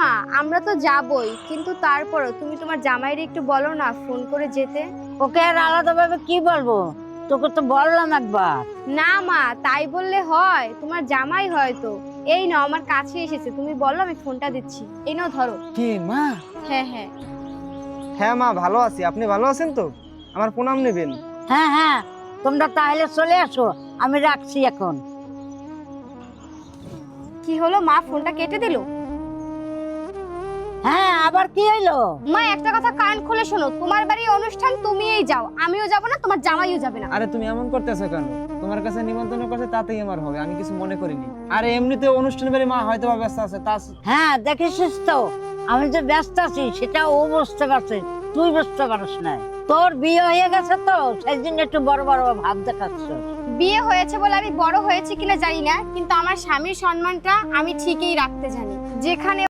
মা, আমরা তো যাবই, কিন্তু তারপরও তুমি তোমার জামাইরে একটু বলো না ফোন করে যেতে। ওকে আর আলাদাভাবে কি বলবো? তোকে তো বললাম একবার। না মা, তাই বললে হয়? তোমার জামাই হয়তো। এই নাও, আমার কাছে এসেছে, তুমি বলো, আমি ফোনটা দিচ্ছি। এই নাও, ধরো। কি মা? হ্যাঁ হ্যাঁ। হ্যাঁ মা, ভালো আছি। আপনি ভালো আছেন তো? আমার প্রণাম নেবেন। হ্যাঁ হ্যাঁ, তোমরা তাহলে চলে আসো, আমি রাখছি এখন। কি হলো মা, ফোনটা কেটে দিল? হ্যাঁ, আবার কি হইলো? মা, একটা কথা কান খুলে শোনো, তোমার বাড়ির অনুষ্ঠান তুমিই যাও, আমিও যাব না, তোমার জামাইও যাবে না। আরে তুমি এমন করতেছো কেন? তোমার কাছে নিমন্ত্রণ করছে তাতেই আমার হবে, আমি কিছু মনে করিনি। আরে এমনিতে অনুষ্ঠান বাড়ি মা হয়তো বা ব্যস্ত আছে, তা হ্যাঁ দেখেছিস তো, আমি যে ব্যস্ত আছি সেটা ও বুঝতে পারছে, তুই বুঝতে পারিস না। তোর বিয়ে হয়ে গেছে তো সেই জন্য একটু বড় বড় ভাব দেখাচ্ছ। বিয়ে হয়েছে বলে আমি বড় হয়েছি কিনা জানি না, কিন্তু আমার স্বামীর সম্মানটা আমি ঠিকই রাখতে জানি। যেখানে